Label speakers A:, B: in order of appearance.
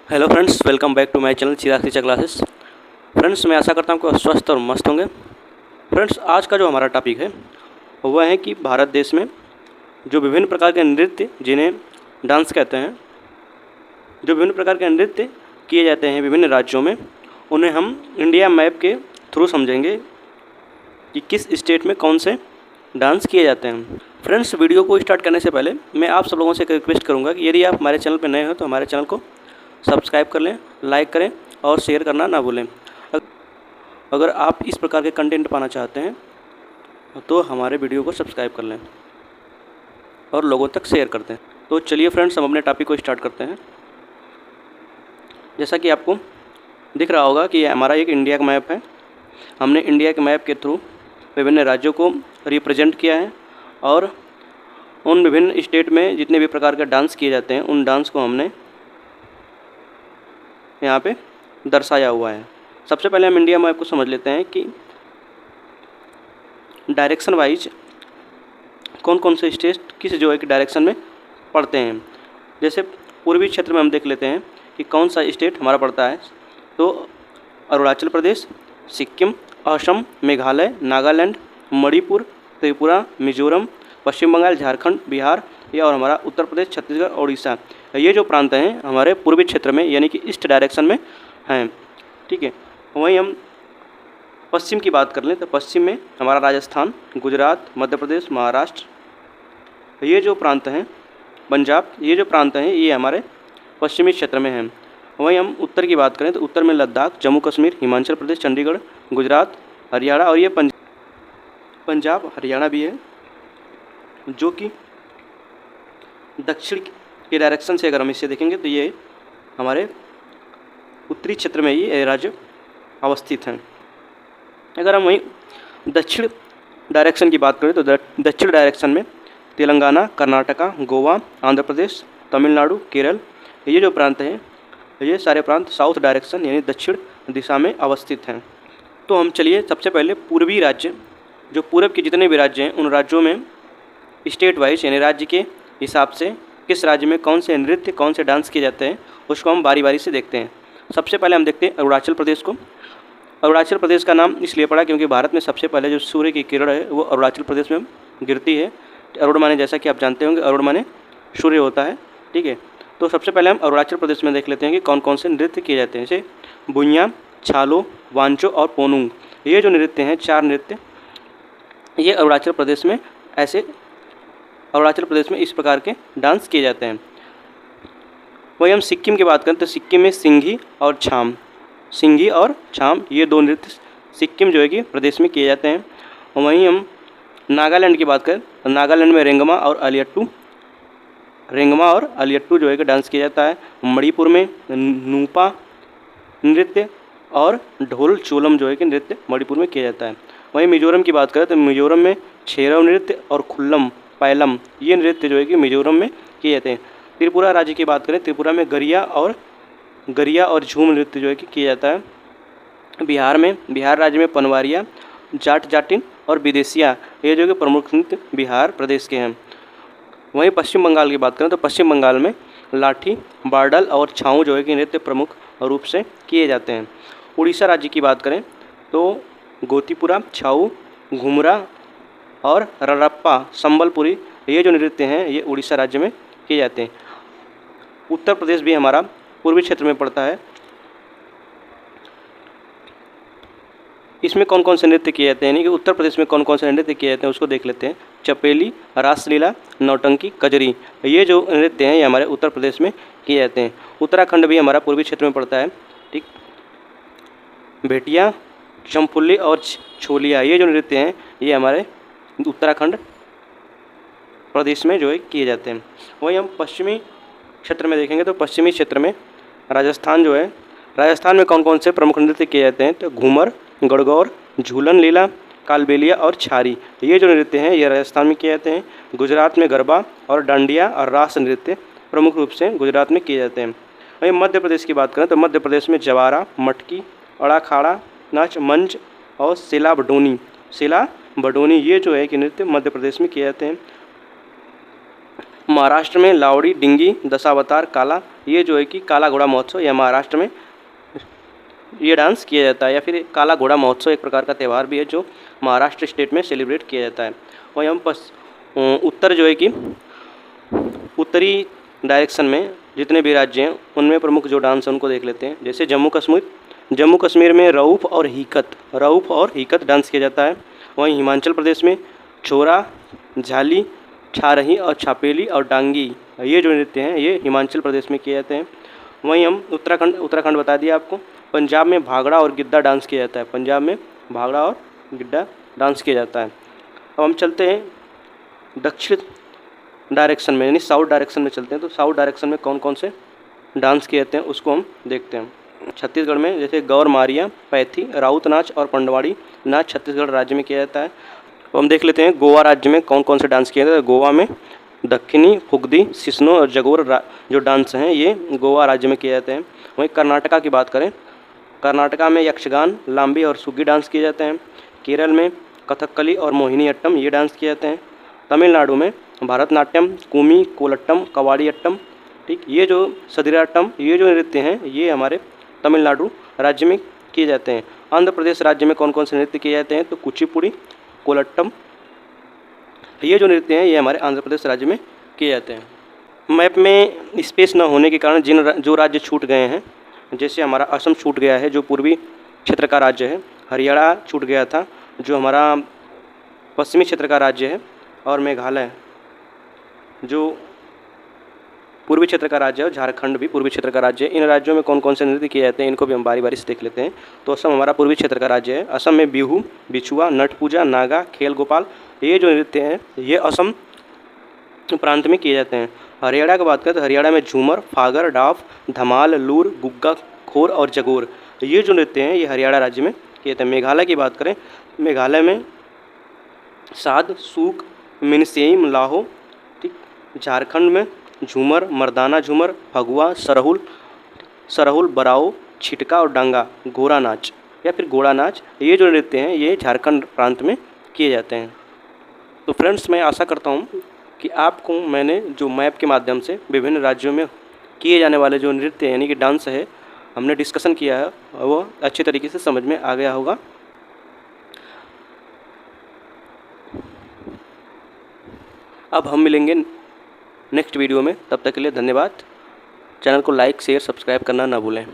A: Hello friends, welcome back to my channel Chirag teacher classes. Friends, मैं आशा करता हूँ कि आप स्वस्थ और मस्त होंगे। फ्रेंड्स, आज का जो हमारा टॉपिक है वह है कि भारत देश में जो विभिन्न प्रकार के नृत्य जिन्हें डांस कहते हैं, जो विभिन्न प्रकार के नृत्य किए जाते हैं विभिन्न राज्यों में, उन्हें हम इंडिया मैप के थ्रू समझेंगे कि किस स्टेट में कौन से डांस किए जाते हैं। फ्रेंड्स, वीडियो को स्टार्ट करने से पहले मैं आप सब लोगों से एक रिक्वेस्ट करूँगा कि यदि आप हमारे चैनल पर नए हो तो हमारे चैनल को सब्सक्राइब कर लें, लाइक करें और शेयर करना ना भूलें। अगर आप इस प्रकार के कंटेंट पाना चाहते हैं तो हमारे वीडियो को सब्सक्राइब कर लें और लोगों तक शेयर कर दें। तो चलिए फ्रेंड्स, हम अपने टॉपिक को स्टार्ट करते हैं। जैसा कि आपको दिख रहा होगा कि हमारा एक इंडिया का मैप है। हमने इंडिया के मैप के थ्रू विभिन्न राज्यों को रिप्रेजेंट किया है और उन विभिन्न स्टेट में जितने भी प्रकार के डांस किए जाते हैं उन डांस को हमने यहाँ पे दर्शाया हुआ है। सबसे पहले हम इंडिया मैप को समझ लेते हैं कि डायरेक्शन वाइज कौन कौन से स्टेट किस जो है कि डायरेक्शन में पड़ते हैं। जैसे पूर्वी क्षेत्र में हम देख लेते हैं कि कौन सा स्टेट हमारा पड़ता है। तो अरुणाचल प्रदेश, सिक्किम, असम, मेघालय, नागालैंड, मणिपुर, त्रिपुरा, मिजोरम, पश्चिम बंगाल, झारखंड, बिहार या और हमारा उत्तर प्रदेश, छत्तीसगढ़ और उड़ीसा, ये जो प्रांत हैं हमारे पूर्वी क्षेत्र में यानी कि ईस्ट डायरेक्शन में हैं। ठीक है, वहीं हम पश्चिम की बात कर लें तो पश्चिम में हमारा राजस्थान, गुजरात, मध्य प्रदेश, महाराष्ट्र, ये जो प्रांत हैं, पंजाब, ये जो प्रांत हैं ये हमारे पश्चिमी क्षेत्र में हैं। वहीं हम उत्तर की बात करें तो उत्तर में लद्दाख, जम्मू कश्मीर, हिमाचल प्रदेश, चंडीगढ़, गुजरात, हरियाणा और ये पंजाब हरियाणा भी है, जो कि दक्षिण के डायरेक्शन से अगर हम इसे देखेंगे तो ये हमारे उत्तरी क्षेत्र में ये राज्य अवस्थित हैं। अगर हम वहीं दक्षिण डायरेक्शन की बात करें तो दक्षिण डायरेक्शन में तेलंगाना, कर्नाटका, गोवा, आंध्र प्रदेश, तमिलनाडु, केरल, ये जो प्रांत हैं ये सारे प्रांत साउथ डायरेक्शन यानी दक्षिण दिशा में अवस्थित हैं। तो हम चलिए सबसे पहले पूर्वी राज्य, जो पूर्व के जितने भी राज्य हैं उन राज्यों में स्टेट वाइज यानी राज्य के हिसाब से किस राज्य में कौन से नृत्य कौन से डांस किए जाते हैं उसको हम बारी बारी से देखते हैं। सबसे पहले हम देखते हैं अरुणाचल प्रदेश को। अरुणाचल प्रदेश का नाम इसलिए पड़ा क्योंकि भारत में सबसे पहले जो सूर्य की किरण है वो अरुणाचल प्रदेश में गिरती है। अरुण माने, जैसा कि आप जानते होंगे, अरुण माने सूर्य होता है। ठीक है, तो सबसे पहले हम अरुणाचल प्रदेश में देख लेते हैं कि कौन कौन से नृत्य किए जाते हैं। जैसे भुइयाँ, छालो, वांचो और पोनुंग, ये जो नृत्य हैं, चार नृत्य, ये अरुणाचल प्रदेश में इस प्रकार के डांस किए जाते हैं। वहीं हम सिक्किम की बात करें तो सिक्किम में सिंघी और छाम, ये दो नृत्य सिक्किम जो है कि प्रदेश में किए जाते हैं। वहीं हम नागालैंड की बात करें तो नागालैंड में रेंगमा और अलियट्टू जो है कि डांस किया जाता है। मणिपुर में नूपा नृत्य और ढोल चोलम जो है कि नृत्य मणिपुर में किया जाता है। वहीं मिजोरम की बात करें तो मिजोरम में छेरव नृत्य और खुल्लम पैलम, ये नृत्य जो है कि मिजोरम में किए जाते हैं। त्रिपुरा राज्य की बात करें, त्रिपुरा में गरिया और झूम नृत्य जो है कि किया जाता है। बिहार राज्य में पनवारिया, जाटिन और विदेशिया, ये जो कि प्रमुख नृत्य बिहार प्रदेश के हैं। वहीं पश्चिम बंगाल की बात करें तो पश्चिम बंगाल में लाठी, बारडल और छाऊ जो है कि नृत्य प्रमुख रूप से किए जाते हैं। उड़ीसा राज्य की बात करें तो गोतीपुरा, छाऊ, घुमरा और ररप्पा, संबलपुरी, ये जो नृत्य हैं ये उड़ीसा राज्य में किए जाते हैं। उत्तर प्रदेश भी हमारा पूर्वी क्षेत्र में पड़ता है। इसमें कौन कौन से नृत्य किए जाते हैं, यानी कि उत्तर प्रदेश में कौन कौन से नृत्य किए जाते हैं उसको देख लेते हैं। चपेली, रासलीला, नौटंकी, कजरी, ये जो नृत्य हैं ये हमारे उत्तर प्रदेश में किए जाते हैं। उत्तराखंड भी हमारा पूर्वी क्षेत्र में पड़ता है। ठीक, भेटिया, चंफुल्ली और छोलिया, ये जो नृत्य हैं ये हमारे उत्तराखंड प्रदेश में जो है किए जाते हैं। वहीं हम पश्चिमी क्षेत्र में देखेंगे तो पश्चिमी क्षेत्र में राजस्थान जो है, राजस्थान में कौन कौन से प्रमुख नृत्य किए जाते हैं तो घूमर, गणगौर, झूलन लीला, कालबेलिया और छारी, ये जो नृत्य हैं ये राजस्थान में किए जाते हैं। गुजरात में गरबा और डांडिया और रास नृत्य प्रमुख रूप से गुजरात में किए जाते हैं। वहीं मध्य प्रदेश की बात करें तो मध्य प्रदेश में जवारा, मटकी, अड़ाखाड़ा नाच, मंच और सिला बडोनी, ये जो है कि नृत्य मध्य प्रदेश में किए जाते हैं। महाराष्ट्र में लावड़ी, डिंगी, दशावतार, काला, ये जो है कि काला घोड़ा महोत्सव, यह महाराष्ट्र में ये डांस किया जाता है। या फिर काला घोड़ा महोत्सव एक प्रकार का त्यौहार भी है जो महाराष्ट्र स्टेट में सेलिब्रेट किया जाता है। और हम उत्तर जो है कि उत्तरी डायरेक्शन में जितने भी राज्य हैं उनमें प्रमुख जो डांस है उनको देख लेते हैं। जैसे जम्मू कश्मीर में रऊफ और हीकत डांस किया जाता है। वहीं हिमाचल प्रदेश में छोरा, झाली, छारही और छापेली और डांगी, ये जो नृत्य हैं ये हिमाचल प्रदेश में किए जाते हैं। वहीं हम उत्तराखंड बता दिया आपको। पंजाब में भांगड़ा और गिद्धा डांस किया जाता है। पंजाब में भांगड़ा और गिद्धा डांस किया जाता है। अब हम चलते हैं दक्षिण डायरेक्शन में, यानी साउथ डायरेक्शन में चलते हैं। तो साउथ डायरेक्शन में कौन कौन से डांस किए जाते हैं उसको हम देखते हैं। छत्तीसगढ़ में जैसे गौर मारिया, पैथी, राउत नाच और पंडवाड़ी नाच छत्तीसगढ़ राज्य में किया जाता है। तो हम देख लेते हैं गोवा राज्य में कौन कौन से डांस किए जाते हैं। गोवा में दक्षिणी, फुगदी, सिस्नो और जगोर जो डांस हैं ये गोवा राज्य में किए जाते हैं। वहीं कर्नाटका की बात करें, कर्नाटका में यक्षगान, लांबी और सुग्गी डांस किए जाते हैं। केरल में कथकली और मोहिनी अट्टम ये डांस किए जाते हैं। तमिलनाडु में भारतनाट्यम, कुमी, कोलट्टम, कवाड़ियट्टम, ठीक, ये जो सदिराट्टम, ये जो नृत्य हैं ये हमारे तमिलनाडु राज्य में किए जाते हैं। आंध्र प्रदेश राज्य में कौन कौन से नृत्य किए जाते हैं, तो कुचिपुड़ी, कोलट्टम, ये जो नृत्य हैं ये हमारे आंध्र प्रदेश राज्य में किए जाते हैं। मैप में स्पेस न होने के कारण जो राज्य छूट गए हैं, जैसे हमारा असम छूट गया है जो पूर्वी क्षेत्र का राज्य है, हरियाणा छूट गया था जो हमारा पश्चिमी क्षेत्र का राज्य है, और मेघालय जो पूर्वी क्षेत्र का राज्य है, और झारखंड भी पूर्वी क्षेत्र का राज्य है। इन राज्यों में कौन कौन से नृत्य किए जाते हैं इनको भी हम बारी बारी से देख लेते हैं। तो असम हमारा पूर्वी क्षेत्र का राज्य है। असम में बिहू, बिछुआ, नट पूजा, नागा, खेल गोपाल, ये जो नृत्य हैं ये असम प्रांत में किए जाते हैं। हरियाणा की बात करें तो हरियाणा में झूमर, फागर, डाफ, धमाल, लूर, गुग्गा, खोर और जगोर, ये जो नृत्य हैं ये हरियाणा राज्य में किए जाते हैं। मेघालय की बात करें, मेघालय में साद, सूक, मिनसेम, लाहो, ठीक। झारखंड में झूमर, मर्दाना झूमर, फगुआ, सरहुल, बराओ, छिटका और डांगा, घोड़ा नाच या फिर घोड़ा नाच, ये जो नृत्य हैं ये झारखंड प्रांत में किए जाते हैं। तो फ्रेंड्स, मैं आशा करता हूँ कि आपको मैंने जो मैप के माध्यम से विभिन्न राज्यों में किए जाने वाले जो नृत्य यानी कि डांस है हमने डिस्कशन किया है वो अच्छे तरीके से समझ में आ गया होगा। अब हम मिलेंगे नेक्स्ट वीडियो में, तब तक के लिए धन्यवाद। चैनल को लाइक, शेयर, सब्सक्राइब करना ना भूलें।